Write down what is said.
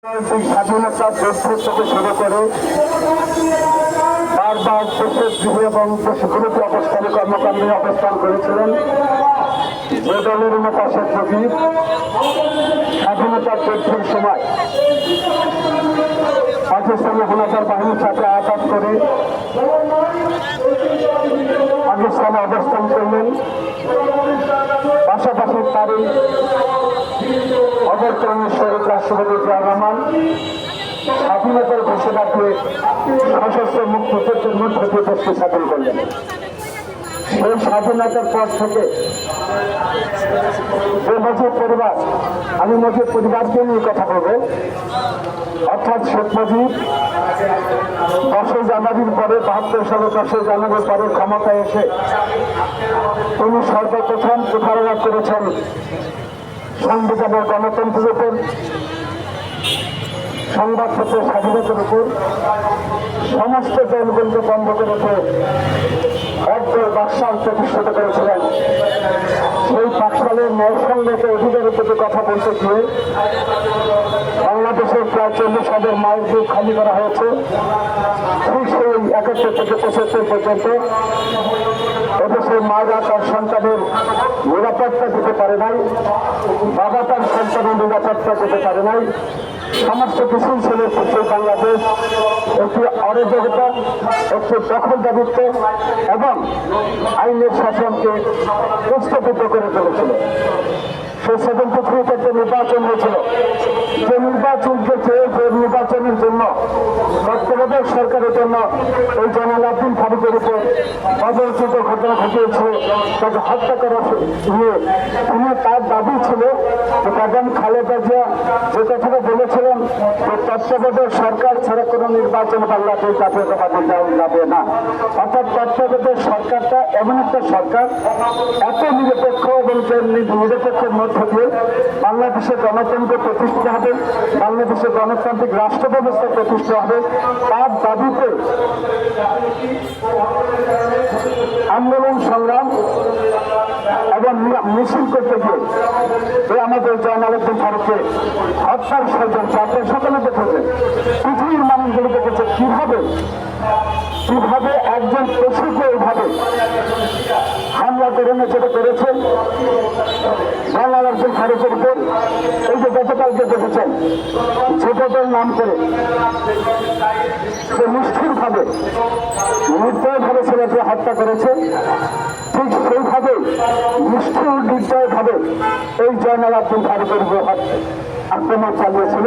স্বাধীনতা যুদ্ধ থেকে শুরু করে বারবার দেশের গৃহ এবং দেশগুলোতে অবস্থানে কর্মকাণ্ডে অবস্থান করেছিলেন যে দলের নেতা শেখ মুজিব। স্বাধীনতা যুদ্ধের সময় পাকিস্তানি হানাদার বাহিনীর সাথে আঘাত করে পাকিস্তানে অবস্থান করলেন। পাশাপাশি তারই অবর্তমানের শহীদ রাষ্ট্রপতি জিয়া রহমান স্বাধীনতার ঘোষণা দিয়ে সশস্ত্র মুক্তিযুদ্ধের মধ্য দিয়ে দেশকে স্বাধীন করলেন। সেই স্বাধীনতার পর থেকে যে মুজিব পরিবার, আমি মুজিব পরিবারকে নিয়ে কথা বলবো, অর্থাৎ শেখ মুজিব 10ই জানুয়ারির পরে 72 সালে 10ই জানুয়ারির পরে ক্ষমতায় এসে তিনি সর্বপ্রথম প্রতারণা করেছেন সংবিধানের গণতন্ত্রের উপর, সংবাদপত্রের স্বাধীনতার উপর। সমস্ত দলগুলোকে বন্ধ করেছে একদল বাকশাল প্রতিষ্ঠিত করেছিলেন। সেই বাকশালের ন্যায়সঙ্গত অধিকারের প্রতি কথা বলতে গিয়ে বাংলাদেশের প্রায় 40,000 মায়ের বুক খালি করা হয়েছে। ঠিক সেই 71 থেকে 75 পর্যন্ত এদেশের মায়েরা তার সন্তানের নিরাপত্তা দিতে পারে নাই, বাবা তার সন্তানের নিরাপত্তা দিতে পারে নাই। সমস্ত কিছুই ছিল সেই বাংলাদেশ একটি অরাজকতা, একটি দখলদারিত্ব এবং আইনের শাসনকে প্রস্তাবিত করে তুলেছিল। সেই 73 একটা নির্বাচন হয়েছিল। যে নির্বাচনকে চেয়ে যে নির্বাচনের জন্য তত্ত্বাবধায়ক সরকারের জন্য এই জয়নাল আবদিন ফারুকের উপর অবর্জিত ঘটনা ঘটিয়েছে, তাকে হত্যা করা নিয়ে তিনি তার দাবি ছিল যে বেগম খালেদা জিয়া যে কথাটা বলেছিলেন যে তত্ত্বাবধায়ক সরকার ছাড়া কোনো নির্বাচন বাংলাদেশ জাতীয়তাবাদী দল যাবে না। অর্থাৎ তত্ত্বাবধায়ক সরকারটা এমন একটা সরকার এত নিরপেক্ষ এবং নিরপেক্ষের মধ্য দিয়ে বাংলাদেশের গণতন্ত্র প্রতিষ্ঠা হবে, বাংলাদেশের গণতান্ত্রিক রাষ্ট্র ব্যবস্থা প্রতিষ্ঠা হবে, তার দাবিতে আন্দোলন সংগ্রাম এবং মিছিল করতে গিয়ে আমাদের জয়নাল আবদিন ফারুককে হত্যার ষড়যন্ত্র আপনার সকলে দেখেছেন, পৃথিবীর মানুষগুলো দেখেছে কিভাবে একজন পশুকে এইভাবে হামলা করে যেটা করেছেন জয়নাল আবদিন ফারুকের উপর। এই যে গতকালকে দেখেছেন ছোটদের নাম করে সে নিষ্ঠুরভাবে নির্দয়ভাবে ছেলেকে হত্যা করেছে, ঠিক সেইভাবে নিষ্ঠুর নির্দয়ভাবে এই জয়নাল আবদিন ফারুকের উপর আক্রমণ চালিয়েছিল।